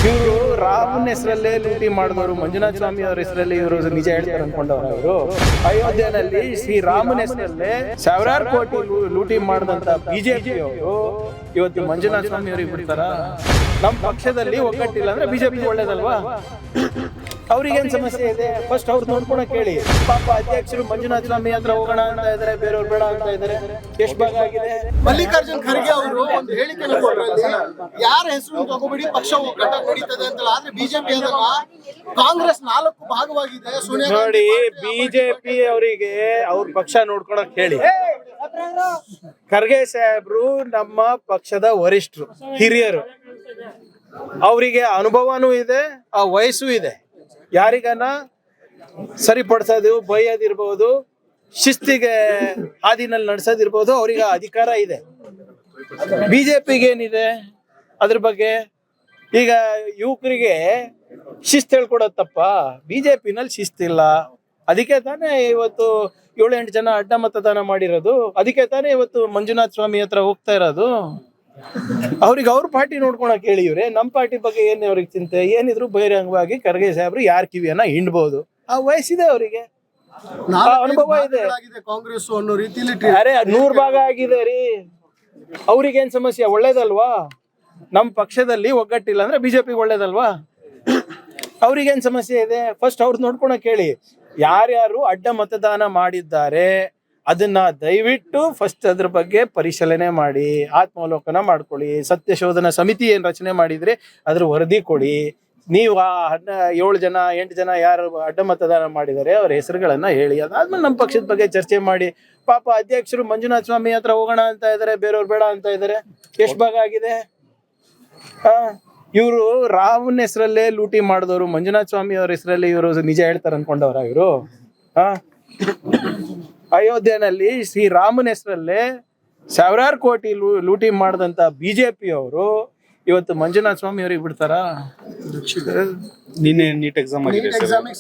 ಇವರು ರಾಮನ ಹೆಸರಲ್ಲೇ ಲೂಟಿ ಮಾಡಿದವರು, ಮಂಜುನಾಥ ಸ್ವಾಮಿ ಅವರ ಹೆಸರಲ್ಲಿ ಇವರು ನಿಜ ಹೇಳ್ತಾರೆ ಅನ್ಕೊಂಡವ್ರ ಅವರು. ಅಯೋಧ್ಯೆಯಲ್ಲಿ ಶ್ರೀರಾಮನ ಹೆಸರಲ್ಲೇ ಸಾವಿರಾರು ಕೋಟಿ ಲೂಟಿ ಮಾಡಿದಂತ ಬಿಜೆಪಿ ಅವರು ಇವತ್ತು ಮಂಜುನಾಥ ಸ್ವಾಮಿ ಅವ್ರಿಗೆ ಬಿಡ್ತಾರ? ನಮ್ಮ ಪಕ್ಷದಲ್ಲಿ ಒಗ್ಗಟ್ಟಿಲ್ಲ ಅಂದ್ರೆ ಬಿಜೆಪಿ ಒಳ್ಳೇದಲ್ವಾ? ಅವ್ರಿಗೇನ್ ಸಮಸ್ಯೆ ಇದೆ? ಫಸ್ಟ್ ಅವ್ರು ನೋಡ್ಕೊಳಕ್ ಕೇಳಿ. ಪಾಪ ಅಧ್ಯಕ್ಷರು ಮಂಜುನಾಥ ಸ್ವಾಮಿ ಹತ್ರ ಹೋಗೋಣ ಅಂತ ಇದಾರೆ, ಬೇರೆಯವ್ರು ಬೇಡ ಅಂತ ಇದಾರೆ. ಎಷ್ಟು ಭಾಗ ಆಗಿದೆ? ಮಲ್ಲಿಕಾರ್ಜುನ್ ಖರ್ಗೆ ಅವರು ಒಂದು ಹೇಳಿಕೆ ಕೊಟ್ಟರಲ್ಲಿ ಯಾರ ಹೆಸರು ತಗೋಬೇಡಿ, ಪಕ್ಷ ಒಗ್ಗಟ್ಟ ನಡೀತದೆ ಅಂತ. ಆದ್ರೆ ಬಿಜೆಪಿ ಅದಲ್ಲ, ಕಾಂಗ್ರೆಸ್ 4 ಭಾಗವಾಗಿದೆ. ಸೋನಿಯಾ ನೋಡಿ, ಬಿಜೆಪಿ ಅವರಿಗೆ ಅವ್ರ ಪಕ್ಷ ನೋಡ್ಕೊಳಕ್ ಹೇಳಿ. ಖರ್ಗೆ ಸಾಹೇಬ್ರು ನಮ್ಮ ಪಕ್ಷದ ವರಿಷ್ಠರು, ಹಿರಿಯರು. ಅವರಿಗೆ ಅನುಭವನೂ ಇದೆ, ಆ ವಯಸ್ಸು ಇದೆ. ಯಾರಿಗನ ಸರಿಪಡಿಸೋದು, ಬೈಯೋದಿರ್ಬೋದು, ಶಿಸ್ತಿಗೆ ಹಾದಿನಲ್ಲಿ ನಡೆಸೋದಿರ್ಬೋದು, ಅವ್ರಿಗೆ ಅಧಿಕಾರ ಇದೆ. ಬಿಜೆಪಿಗೆ ಏನಿದೆ ಅದ್ರ ಬಗ್ಗೆ? ಈಗ ಯುವಕರಿಗೆ ಶಿಸ್ತು ಹೇಳ್ಕೊಡೋದು ತಪ್ಪ? ಬಿಜೆಪಿನಲ್ಲಿ ಶಿಸ್ತಿಲ್ಲ. ಅದಕ್ಕೆ ತಾನೇ ಇವತ್ತು 7-8 ಜನ ಅಡ್ಡ ಮತದಾನ ಮಾಡಿರೋದು. ಅದಕ್ಕೆ ತಾನೇ ಇವತ್ತು ಮಂಜುನಾಥ ಸ್ವಾಮಿ ಹತ್ರ ಹೋಗ್ತಾ ಇರೋದು. ಅವ್ರಿಗೆ ಅವ್ರ ಪಾರ್ಟಿ ನೋಡ್ಕೊಳಕ್ ಹೇಳಿ. ಇವ್ರೆ ನಮ್ಮ ಪಾರ್ಟಿ ಬಗ್ಗೆ ಏನ್ ಅವ್ರಿಗೆ ಚಿಂತೆ? ಏನಿದ್ರು ಬಹಿರಂಗವಾಗಿ ಖರ್ಗೆ ಸಾಹೇಬ್ರು ಯಾರ ಕಿವಿಯನ್ನ ಹಿಂಡ್ಬೋದು. ಆ ವಯಸ್ಸಿದೆ ಅವರಿಗೆ, ಅನುಭವ ಇದೆ. ಕಾಂಗ್ರೆಸ್ ಅನ್ನೋ ರೀತಿಯಲ್ಲಿ ಅರೆ 100 ಭಾಗ ಆಗಿದೆ ರೀ. ಅವ್ರಿಗೇನ್ ಸಮಸ್ಯೆ? ಒಳ್ಳೇದಲ್ವಾ? ನಮ್ಮ ಪಕ್ಷದಲ್ಲಿ ಒಗ್ಗಟ್ಟಿಲ್ಲ ಅಂದ್ರೆ ಬಿಜೆಪಿ ಒಳ್ಳೇದಲ್ವಾ? ಅವ್ರಿಗೇನ್ ಸಮಸ್ಯೆ ಇದೆ? ಫಸ್ಟ್ ಅವ್ರು ನೋಡ್ಕೊಳಕ್ ಹೇಳಿ. ಯಾರ್ಯಾರು ಅಡ್ಡ ಮತದಾನ ಮಾಡಿದ್ದಾರೆ ಅದನ್ನ ದಯವಿಟ್ಟು ಫಸ್ಟ್ ಅದ್ರ ಬಗ್ಗೆ ಪರಿಶೀಲನೆ ಮಾಡಿ, ಆತ್ಮಾವಲೋಕನ ಮಾಡ್ಕೊಳ್ಳಿ. ಸತ್ಯ ಶೋಧನಾ ಸಮಿತಿ ಏನ್ ರಚನೆ ಮಾಡಿದ್ರೆ ಅದ್ರ ವರದಿ ಕೊಡಿ. ನೀವು 7 ಜನ 8 ಜನ ಯಾರು ಅಡ್ಡ ಮತದಾನ ಮಾಡಿದ್ದಾರೆ ಅವ್ರ ಹೆಸರುಗಳನ್ನ ಹೇಳಿ. ಅದಾದ್ಮೇಲೆ ನಮ್ಮ ಪಕ್ಷದ ಬಗ್ಗೆ ಚರ್ಚೆ ಮಾಡಿ. ಪಾಪ ಅಧ್ಯಕ್ಷರು ಮಂಜುನಾಥ ಸ್ವಾಮಿ ಹತ್ರ ಹೋಗೋಣ ಅಂತ ಇದಾರೆ, ಬೇರೆಯವ್ರು ಬೇಡ ಅಂತ ಇದಾರೆ. ಎಷ್ಟು ಭಾಗ ಆಗಿದೆ? ಇವರು ರಾಮನ ಹೆಸರಲ್ಲೇ ಲೂಟಿ ಮಾಡಿದವರು, ಮಂಜುನಾಥ ಸ್ವಾಮಿ ಅವ್ರ ಹೆಸರಲ್ಲಿ ಇವರು ನಿಜ ಹೇಳ್ತಾರೆ ಅನ್ಕೊಂಡವ್ರ ಇವರು? ಅಯೋಧ್ಯೆಯಲ್ಲಿ ಶ್ರೀರಾಮನ ಹೆಸರಲ್ಲೇ ಸಾವಿರಾರು ಕೋಟಿ ಲೂಟಿ ಮಾಡಿದಂತ ಬಿಜೆಪಿ ಅವರು ಇವತ್ತು ಮಂಜುನಾಥ ಸ್ವಾಮಿ ಅವ್ರಿಗೆ ಬಿಡ್ತಾರ? ನಿನ್ನೆ ನೀಟ್ ಎಕ್ಸಾಮ್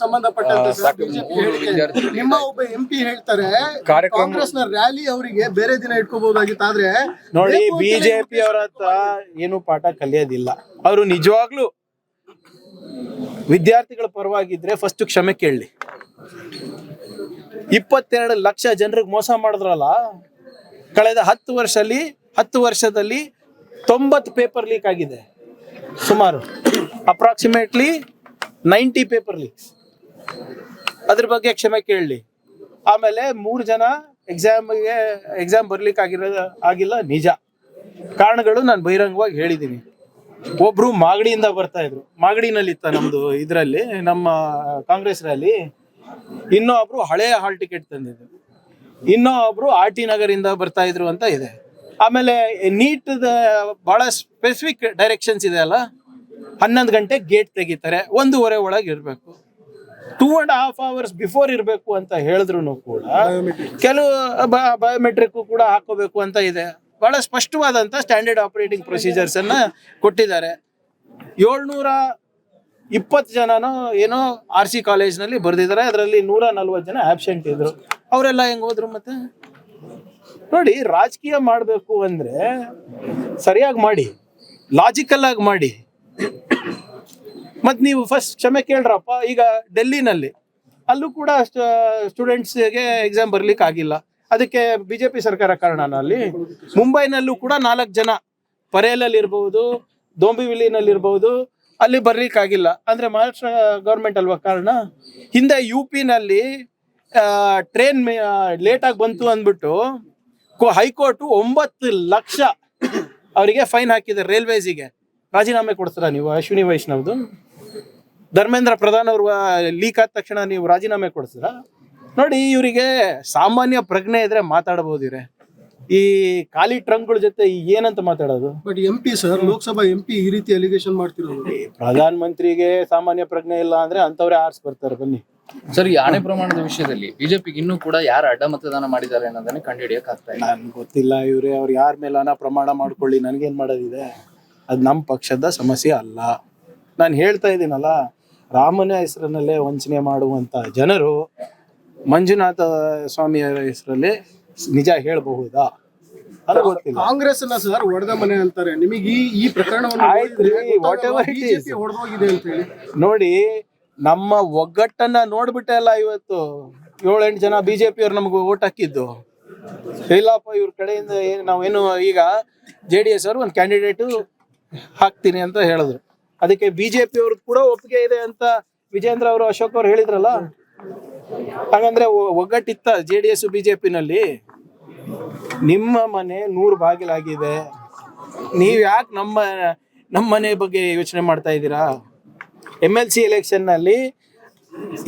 ಸಂಬಂಧಪಟ್ಟಂತೆ ನಿಮ್ಮ ಒಬ್ಬ MP ಹೇಳ್ತಾರೆ ಕಾಂಗ್ರೆಸ್ ನ ರ್ಯಾಲಿ ಅವರಿಗೆ ಬೇರೆ ದಿನ ಇಟ್ಕೋಬಹುದಾಗಿತ್ತು. ಆದ್ರೆ ನೋಡಿ, ಬಿಜೆಪಿ ಅವರ ಹತ್ರ ಏನು ಪಾಠ ಕಲಿಯೋದಿಲ್ಲ. ಅವರು ನಿಜವಾಗ್ಲೂ ವಿದ್ಯಾರ್ಥಿಗಳ ಪರವಾಗಿದ್ರೆ ಫಸ್ಟ್ ಕ್ಷಮೆ ಕೇಳಲಿ. 22 ಲಕ್ಷ ಜನರಿಗೆ ಮೋಸ ಮಾಡಿದ್ರಲ್ಲ ಕಳೆದ 10 ವರ್ಷದಲ್ಲಿ 90 ಪೇಪರ್ ಲೀಕ್ ಆಗಿದೆ. ಸುಮಾರು ಅಪ್ರಾಕ್ಸಿಮೇಟ್ಲಿ 90 ಪೇಪರ್ ಲೀಕ್ಸ್. ಅದ್ರ ಬಗ್ಗೆ ಕ್ಷಮೆ ಕೇಳಲಿ. ಆಮೇಲೆ 3 ಜನ ಎಕ್ಸಾಮ್ ಬರ್ಲಿಕ್ಕೆ ಆಗಿಲ್ಲ, ನಿಜ. ಕಾರಣಗಳು ನಾನು ಬಹಿರಂಗವಾಗಿ ಹೇಳಿದ್ದೀನಿ. ಒಬ್ರು ಮಾಗಡಿಯಿಂದ ಬರ್ತಾ ಇದ್ರು, ಮಾಗಡಿನಲ್ಲಿ ಇತ್ತ ನಮ್ದು ಇದರಲ್ಲಿ ನಮ್ಮ ಕಾಂಗ್ರೆಸ್ ರ್ಯಾಲಿ. ಇನ್ನೂ ಒಬ್ರು ಹಳೆ ಹಾಲ್ ಟಿಕೆಟ್ ತಂದಿದ್ರು, ಇನ್ನೂ ಒಬ್ರು RT ನಗರಿಂದ ಬರ್ತಾ ಇದ್ರು ಅಂತ ಇದೆ. ಆಮೇಲೆ ನೀಟ್ ಬಹಳ ಸ್ಪೆಸಿಫಿಕ್ ಡೈರೆಕ್ಷನ್ಸ್ ಇದೆ ಅಲ್ಲ, 11 ಗಂಟೆ ಗೇಟ್ ತೆಗಿತಾರೆ, 1:15 ಒಳಗೆ ಇರಬೇಕು, 2.5 hours ಬಿಫೋರ್ ಇರಬೇಕು ಅಂತ ಹೇಳಿದ್ರು ಕೂಡ ಕೆಲವು ಬಯೋಮೆಟ್ರಿಕ್ ಕೂಡ ಹಾಕೋಬೇಕು ಅಂತ ಇದೆ. ಬಹಳ ಸ್ಪಷ್ಟವಾದಂತ ಸ್ಟ್ಯಾಂಡರ್ಡ್ ಆಪರೇಟಿಂಗ್ ಪ್ರೊಸೀಜರ್ಸ್ ಅನ್ನ ಕೊಟ್ಟಿದ್ದಾರೆ. 720 ಜನನೋ ಏನೋ RC ಕಾಲೇಜ್ನಲ್ಲಿ ಬರ್ದಿದ್ದಾರೆ. ಅದರಲ್ಲಿ 140 ಜನ ಆಬ್ಸೆಂಟ್ ಇದ್ರು. ಅವರೆಲ್ಲ ಹೆಂಗ್ ಹೋದ್ರು? ಮತ್ತೆ ನೋಡಿ, ರಾಜಕೀಯ ಮಾಡಬೇಕು ಅಂದ್ರೆ ಸರಿಯಾಗಿ ಮಾಡಿ, ಲಾಜಿಕಲ್ ಆಗಿ ಮಾಡಿ. ಮತ್ ನೀವು ಫಸ್ಟ್ ಕ್ಷಮೆ ಕೇಳ್ರಪ್ಪ. ಈಗ ಡೆಲ್ಲಿನಲ್ಲಿ ಅಲ್ಲೂ ಕೂಡ ಸ್ಟೂಡೆಂಟ್ಸ್ಗೆ ಎಕ್ಸಾಮ್ ಬರ್ಲಿಕ್ಕೆ ಆಗಿಲ್ಲ. ಅದಕ್ಕೆ ಬಿಜೆಪಿ ಸರ್ಕಾರ ಕಾರಣನ? ಅಲ್ಲಿ ಮುಂಬೈನಲ್ಲೂ ಕೂಡ 4 ಜನ ಪರೇಲಲ್ಲಿ ಇರ್ಬಹುದು, ದೊಂಬಿವಿಲಿನಲ್ಲಿ ಇರ್ಬಹುದು, ಅಲ್ಲಿ ಬರ್ಲಿಕ್ಕಾಗಿಲ್ಲ. ಅಂದ್ರೆ ಮಹಾರಾಷ್ಟ್ರ ಗೌರ್ಮೆಂಟ್ ಅಲ್ವಾ ಕಾರಣ? ಹಿಂದೆ UP ನಲ್ಲಿ ಟ್ರೈನ್ ಲೇಟ್ ಆಗಿ ಬಂತು ಅಂದ್ಬಿಟ್ಟು ಹೈಕೋರ್ಟ್ 9 ಲಕ್ಷ ಅವರಿಗೆ ಫೈನ್ ಹಾಕಿದೆ. ರೈಲ್ವೇಸಿಗೆ ರಾಜೀನಾಮೆ ಕೊಡ್ತೀರಾ ನೀವು? ಅಶ್ವಿನಿ ವೈಷ್ಣವ್ದು ಧರ್ಮೇಂದ್ರ ಪ್ರಧಾನ್ ಅವ್ರ ಲೀಕ್ ಆದ ತಕ್ಷಣ ನೀವು ರಾಜೀನಾಮೆ ಕೊಡ್ತೀರಾ? ನೋಡಿ, ಇವರಿಗೆ ಸಾಮಾನ್ಯ ಪ್ರಜ್ಞೆ ಇದ್ರೆ ಮಾತಾಡಬಹುದು. ಇವ್ರೆ ಈ ಖಾಲಿ ಟ್ರಂಕ್ಗಳ ಜೊತೆ ಏನಂತ ಮಾತಾಡೋದು? But MP sir, Lok Sabha MP ಈ ರೀತಿ ಅಲಿಗೇಷನ್ ಮಾಡ್ತಿರೋದು. ಪ್ರಧಾನ ಮಂತ್ರಿಗೆ ಸಾಮಾನ್ಯ ಪ್ರಜ್ಞೆ ಇಲ್ಲ ಅಂದ್ರೆ ಅಂತವ್ರೆ ಆರ್ಸ್ ಬರ್ತಾರೆ. ಬನ್ನಿ ಸರ್, ಈ ಆಣೆ ಪ್ರಮಾಣದ ವಿಷಯದಲ್ಲಿ ಬಿಜೆಪಿಗೆ ಇನ್ನೂ ಕೂಡ ಯಾರು ಅಡ್ಡ ಮತದಾನ ಮಾಡಿದ್ದಾರೆ ಅನ್ನೋದನ್ನ ಕಂಡುಹಿಡಿಯಕ್ ಆಗ್ತಾ ಇಲ್ಲ. ನನ್ಗೆ ಗೊತ್ತಿಲ್ಲ. ಇವ್ರೆ ಅವ್ರು ಯಾರ ಮೇಲಾನ ಪ್ರಮಾಣ ಮಾಡ್ಕೊಳ್ಳಿ, ನನ್ಗೇನ್ ಮಾಡೋದಿದೆ? ಅದು ನಮ್ಮ ಪಕ್ಷದ ಸಮಸ್ಯೆ ಅಲ್ಲ. ನಾನು ಹೇಳ್ತಾ ಇದ್ದೀನಲ್ಲ, ರಾಮನ ಹೆಸರಿನಲ್ಲೇ ವಂಚನೆ ಮಾಡುವಂತ ಜನರು ಮಂಜುನಾಥ ಸ್ವಾಮಿಯವರ ಹೆಸರಲ್ಲಿ ನಿಜ ಹೇಳಬಹುದಾ? ಅದು ಗೊತ್ತಿಲ್ಲ. ಕಾಂಗ್ರೆಸ್ ಸರ್ ಒಡೆದ ಮನೆ ಅಂತಾರೆ. ನಿಮಗೆ ಈ ಪ್ರಕರಣವನ್ನು ಆಯ್ತ್ರಿ, whatever it is. ಹೊಡೆದೋಗಿದೆ ಅಂತ ಹೇಳಿ ನೋಡಿ, ನಮ್ಮ ಒಗ್ಗಟ್ಟನ್ನ ನೋಡ್ಬಿಟ್ಟೆ ಅಲ್ಲ ಇವತ್ತು 7-8 ಜನ ಬಿಜೆಪಿ ಅವ್ರು ನಮ್ಗೆ ಓಟ್ ಹಾಕಿದ್ದು. ಇಲ್ಲಪ್ಪ ಇವ್ರ ಕಡೆಯಿಂದ ನಾವೇನು ಈಗ JDS ಅವರು ಒಂದು ಕ್ಯಾಂಡಿಡೇಟು ಹಾಕ್ತೀನಿ ಅಂತ ಹೇಳಿದ್ರು. ಅದಕ್ಕೆ ಬಿಜೆಪಿ ಅವ್ರದ್ದು ಕೂಡ ಒಪ್ಪಿಗೆ ಇದೆ ಅಂತ ವಿಜೇಂದ್ರ ಅವರು, ಅಶೋಕ್ ಅವ್ರು ಹೇಳಿದ್ರಲ್ಲ. ಹಾಗಂದ್ರೆ ಒಗ್ಗಟ್ಟಿತ್ತ JDS ಬಿಜೆಪಿನಲ್ಲಿ? ನಿಮ್ಮ ಮನೆ 100 ಬಾಗಿಲಾಗಿದೆ, ನೀವ್ ಯಾಕೆ ನಮ್ಮ ಮನೆ ಬಗ್ಗೆ ಯೋಚನೆ ಮಾಡ್ತಾ ಇದ್ದೀರಾ? MLC ಎಲೆಕ್ಷನ್ ನಲ್ಲಿ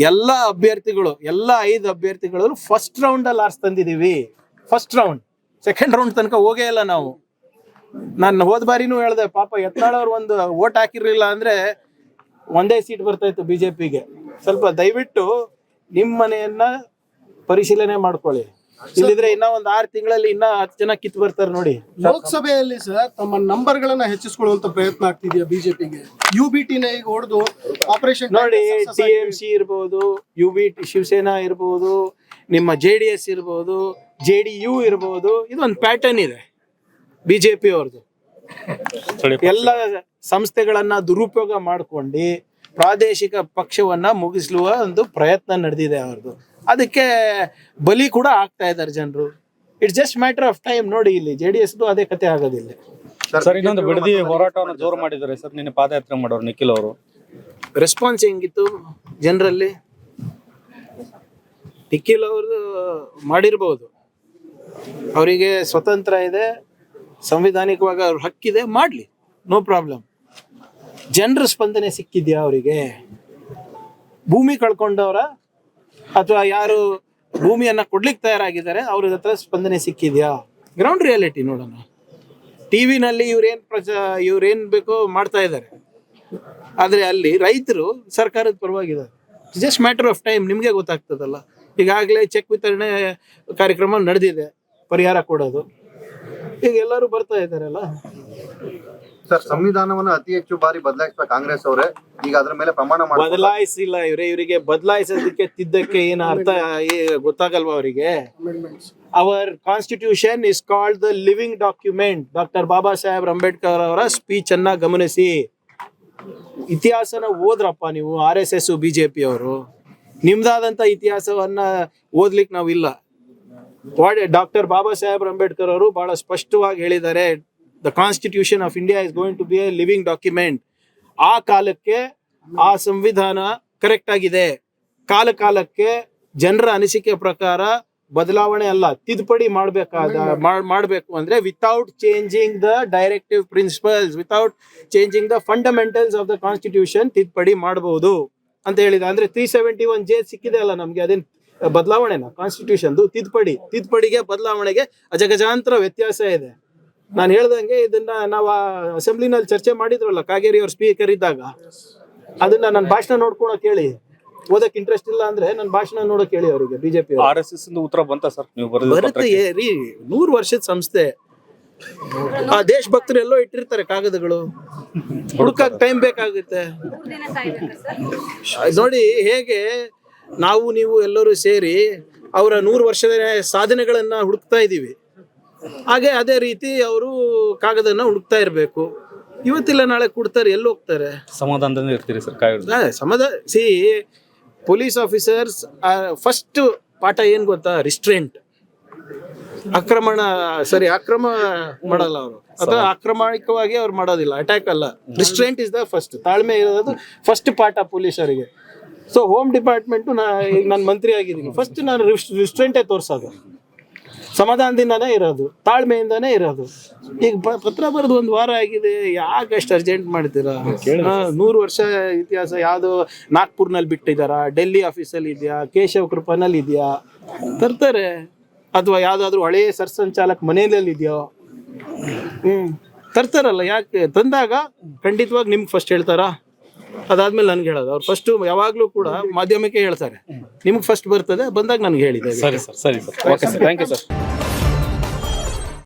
ಎಲ್ಲ ಅಭ್ಯರ್ಥಿಗಳು, ಎಲ್ಲ 5 ಅಭ್ಯರ್ಥಿಗಳು ಫಸ್ಟ್ ರೌಂಡ್ ಅಲ್ಲಿ ಆರ್ಸ್ ತಂದಿದೀವಿ. ಫಸ್ಟ್ ರೌಂಡ್, ಸೆಕೆಂಡ್ ರೌಂಡ್ ತನಕ ಹೋಗೇ ಇಲ್ಲ ನಾವು. ನಾನು ಹೋದ ಬಾರಿನೂ ಹೇಳ್ದೆ, ಪಾಪ ಯತ್ನಾಳ್ ಅವ್ರು ಒಂದು ಓಟ್ ಹಾಕಿರ್ಲಿಲ್ಲ ಅಂದ್ರೆ ಒಂದೇ ಸೀಟ್ ಬರ್ತಾ ಇತ್ತು ಬಿಜೆಪಿಗೆ. ಸ್ವಲ್ಪ ದಯವಿಟ್ಟು ನಿಮ್ಮ ಮನೆಯನ್ನ ಪರಿಶೀಲನೆ ಮಾಡ್ಕೊಳ್ಳಿ, ಇಲ್ಲಿದ್ರೆ ಇನ್ನ ಒಂದು 6 ತಿಂಗಳಲ್ಲಿ ಇನ್ನ 10 ಜನ ಕಿತ್ತು ಬರ್ತಾರೆ ನೋಡಿ. ಲೋಕಸಭೆಯಲ್ಲಿ ಸರ್ ತಮ್ಮ ನಂಬರ್ ಗಳನ್ನ ಹೆಚ್ಚಿಸಿಕೊಳ್ಳುವಂತ ಪ್ರಯತ್ನ ಆಗ್ತಿದೆಯಾ ಬಿಜೆಪಿಗೆ? UBTನ ಈಗ ಹೊಡೆದು ಆಪರೇಷನ್ ನೋಡಿ, TMC ಇರ್ಬೋದು, UBT ಶಿವಸೇನಾ ಇರ್ಬೋದು, ನಿಮ್ಮ JDS ಇರ್ಬೋದು, JDU ಇರ್ಬೋದು, ಇದೊಂದು ಪ್ಯಾಟರ್ನ್ ಇದೆ ಬಿಜೆಪಿ ಅವ್ರದ್ದು. ಎಲ್ಲ ಸಂಸ್ಥೆಗಳನ್ನ ದುರುಪಯೋಗ ಮಾಡ್ಕೊಂಡು ಪ್ರಾದೇಶಿಕ ಪಕ್ಷವನ್ನ ಮುಗಿಸುವ ಒಂದು ಪ್ರಯತ್ನ ನಡೆದಿದೆ ಅವ್ರದ್ದು. ಅದಕ್ಕೆ ಬಲಿ ಕೂಡ ಆಗ್ತಾ ಇದ್ದಾರೆ ಜನರು. It's just matter of time. ನೋಡಿ, ಇಲ್ಲಿ JDS ಅದೇ ಕತೆ ಆಗೋದಿಲ್ಲ. ಸರ್, ಇನ್ನೊಂದು ಬಿಡದಿ ಹೋರಾಟವನ್ನು ಜೋರು ಮಾಡಿದ್ದಾರೆ ಸರ್, ನಿನ್ನೆ ಪಾದಯಾತ್ರೆ ಮಾಡೋರು ನಿಖಿಲ್ ಅವರು. ರೆಸ್ಪಾನ್ಸ್ ಹೆಂಗಿತ್ತು ಜನರಲ್ಲಿ? ನಿಖಿಲ್ ಅವರು ಮಾಡಿರ್ಬೋದು, ಅವರಿಗೆ ಸ್ವತಂತ್ರ ಇದೆ, ಸಂವಿಧಾನಿಕವಾಗಿ ಅವ್ರ ಹಕ್ಕಿದೆ, ಮಾಡಲಿ, ನೋ ಪ್ರಾಬ್ಲಮ್. ಜನರ ಸ್ಪಂದನೆ ಸಿಕ್ಕಿದ್ಯಾ ಅವರಿಗೆ? ಭೂಮಿ ಕಳ್ಕೊಂಡವ್ರ ಅಥವಾ ಯಾರು ಭೂಮಿಯನ್ನ ಕೊಡ್ಲಿಕ್ಕೆ ತಯಾರಾಗಿದ್ದಾರೆ ಅವ್ರ ಹತ್ರ ಸ್ಪಂದನೆ ಸಿಕ್ಕಿದ್ಯಾ? ಗ್ರೌಂಡ್ ರಿಯಾಲಿಟಿ ನೋಡೋಣ. ಟಿವಿನಲ್ಲಿ ಇವ್ರೇನ್ ಬೇಕೋ ಮಾಡ್ತಾ ಇದ್ದಾರೆ, ಆದ್ರೆ ಅಲ್ಲಿ ರೈತರು ಸರ್ಕಾರದ ಪರವಾಗಿದ್ದಾರೆ. ಜಸ್ಟ್ ಮ್ಯಾಟರ್ ಆಫ್ ಟೈಮ್, ನಿಮ್ಗೆ ಗೊತ್ತಾಗ್ತದಲ್ಲ. ಈಗಾಗಲೇ ಚೆಕ್ ವಿತರಣೆ ಕಾರ್ಯಕ್ರಮ ನಡೆದಿದೆ, ಪರಿಹಾರ ಕೊಡೋದು. ಈಗ ಎಲ್ಲರೂ ಬರ್ತಾ ಇದ್ದಾರಲ್ಲ. ಸರ್, ಸಂವಿಧಾನವನ್ನು ಅತಿ ಹೆಚ್ಚು ಬಾರಿ ಬದಲಾಯಿಸಿದ ಕಾಂಗ್ರೆಸ್ ಅವರೇ ಈಗ ಅದ್ರ ಮೇಲೆ ಪ್ರಮಾಣ ಬದಲಾಯಿಸಿಲ್ಲ ಇವರಿಗೆ ಬದಲಾಯಿಸೋದಕ್ಕೆ ತಿದ್ದಕ್ಕೆ ಏನು ಅರ್ಥ ಗೊತ್ತಾಗಲ್ವಾ ಅವರಿಗೆ? Our constitution is called the living document. Doctor Baba Saheb Ambedkar ಅವರ ಸ್ಪೀಚ್ ಅನ್ನ ಗಮನಿಸಿ. ಇತಿಹಾಸನ ಓದ್ರಪ್ಪ ನೀವು, RSS ಬಿಜೆಪಿ ಅವರು. ನಿಮ್ದಾದಂತ ಇತಿಹಾಸವನ್ನ ಓದ್ಲಿಕ್ಕೆ ನಾವಿಲ್ಲ. ಡಾಕ್ಟರ್ ಬಾಬಾ ಸಾಹೇಬ್ ಅಂಬೇಡ್ಕರ್ ಅವರು ಬಹಳ ಸ್ಪಷ್ಟವಾಗಿ ಹೇಳಿದ್ದಾರೆ, the constitution of India is going to be a living document. ಆ ಕಾಲಕ್ಕೆ ಆ ಸಂವಿಧಾನ ಕರೆಕ್ಟ್ ಆಗಿದೆ. ಕಾಲಕ್ಕೆ ಜನರ ಅನಿಸಿಕೆ ಪ್ರಕಾರ ಬದಲಾವಣೆ ಅಲ್ಲ, ತಿದ್ದುಪಡಿ ಮಾಡಬೇಕು ಅಂದ್ರೆ without changing the directive principles, without changing the fundamentals of the constitution ತಿದ್ದುಪಡಿ ಮಾಡಬಹುದು ಅಂತ ಹೇಳಿದ. ಅಂದ್ರೆ 371J ಸಿಕ್ಕಿದೆ ಅಲ್ಲ ನಮ್ಗೆ, ಅದೇನ್ ಬದಲಾವಣೆನ? ಕಾನ್ಸ್ಟಿಟ್ಯೂಷನ್ ತಿದ್ದುಪಡಿಗೆ ಬದಲಾವಣೆಗೆ ಅಜಗಜಾಂತರ ವ್ಯತ್ಯಾಸ ಇದೆ. ನಾನು ಹೇಳ್ದಂಗೆ ಇದನ್ನ ನಾವು ಅಸೆಂಬ್ಲಿನಲ್ಲಿ ಚರ್ಚೆ ಮಾಡಿದ್ರಲ್ಲ, ಕಾಗೇರಿ ಅವ್ರ ಸ್ಪೀಕರ್ ಇದ್ದಾಗ. ಅದನ್ನ ನನ್ನ ಭಾಷಣ ನೋಡ್ಕೊಳಕ್ ಹೇಳಿ. ಓದಕ್ ಇಂಟ್ರೆಸ್ಟ್ ಇಲ್ಲ ಅಂದ್ರೆ ನನ್ನ ಭಾಷಣ ನೋಡಕ್ ಹೇಳಿ ಅವರಿಗೆ. ಬಿಜೆಪಿ RSS ಉತ್ತರ ಬಂತ ಸರ್? ನೀವು ಬರುತ್ತೆ ರೀ, 100 ವರ್ಷದ ಸಂಸ್ಥೆ. ಆ ದೇಶಭಕ್ತರು ಎಲ್ಲೋ ಇಟ್ಟಿರ್ತಾರೆ ಕಾಗದಗಳು, ಹುಡುಕಕ್ ಟೈಮ್ ಬೇಕಾಗುತ್ತೆ. ನೋಡಿ ಹೇಗೆ ನಾವು ನೀವು ಎಲ್ಲರೂ ಸೇರಿ ಅವರ 100 ವರ್ಷದ ಸಾಧನೆಗಳನ್ನ ಹುಡುಕ್ತಾ ಇದೀವಿ, ಹಾಗೆ ಅದೇ ರೀತಿ ಅವರು ಕಾಗದನ ಹುಡುಕ್ತಾ ಇರಬೇಕು. ಇವತ್ತಿಲ್ಲ ನಾಳೆ ಕೊಡ್ತಾರೆ, ಎಲ್ಲಿ ಹೋಗ್ತಾರೆ? ಸಮಾಧಾನದಿಂದ ಇರ್ತೀರಿ sir? C police officers first ಪಾಠ ಏನ್ ಗೊತ್ತಾ? ರಿಸ್ಟ್ರೆಂಟ್. ಅಕ್ರಮ ಮಾಡಲ್ಲ ಅವರು, ಅಥವಾ ಆಕ್ರಮಣಿಕವಾಗಿ ಅವ್ರು ಮಾಡೋದಿಲ್ಲ, ಅಟ್ಯಾಕ್ ಅಲ್ಲ. Restraint is the first. ತಾಳ್ಮೆ ಇರೋದು ಫಸ್ಟ್ ಪಾಠ ಪೊಲೀಸರಿಗೆ. ಸೊ ಹೋಮ್ ಡಿಪಾರ್ಟ್ಮೆಂಟ್, ಈಗ ನಾನು ಮಂತ್ರಿ ಆಗಿದ್ದೀನಿ, ಫಸ್ಟ್ ನಾನು ರಿಸ್ಟ್ರೆಂಟೇ ತೋರ್ಸೋದು. ಸಮಾಧಾನದಿಂದಾನೇ ಇರೋದು, ತಾಳ್ಮೆಯಿಂದಾನೇ ಇರೋದು. ಈಗ ಪತ್ರ ಬರೆದು 1 ವಾರ ಆಗಿದೆ, ಯಾಕೆ ಅಷ್ಟು ಅರ್ಜೆಂಟ್ ಮಾಡ್ತೀರಾ? 100 ವರ್ಷ ಇತಿಹಾಸ ಯಾವ್ದು ನಾಗ್ಪುರ್ನಲ್ಲಿ ಬಿಟ್ಟಿದಾರ, ಡೆಲ್ಲಿ ಆಫೀಸಲ್ಲಿ ಇದೆಯಾ, ಕೇಶವ್ ಕೃಪಾನಲ್ಲಿ ಇದೆಯಾ? ತರ್ತಾರೆ. ಅಥವಾ ಯಾವ್ದಾದ್ರು ಹಳೆಯ ಸರ್ಸಂಚಾಲಕ್ ಮನೆಯಲ್ಲಿ ಇದೆಯೋ? ತರ್ತಾರಲ್ಲ. ಯಾಕೆ ತಂದಾಗ ಖಂಡಿತವಾಗಿ ನಿಮ್ಗೆ ಫಸ್ಟ್ ಹೇಳ್ತಾರಾ? ಅದಾದ್ಮೇಲೆ ನನ್ಗೆ ಹೇಳೋದು. ಅವ್ರು ಫಸ್ಟ್ ಯಾವಾಗ್ಲೂ ಕೂಡ ಮಾಧ್ಯಮಕ್ಕೆ ಹೇಳ್ತಾರೆ, ನಿಮ್ಗೆ ಫಸ್ಟ್ ಬರ್ತದೆ, ಬಂದಾಗ ನನ್ಗೆ ಹೇಳಿದೆ. ಸರಿ sir, okay sir, thank you sir.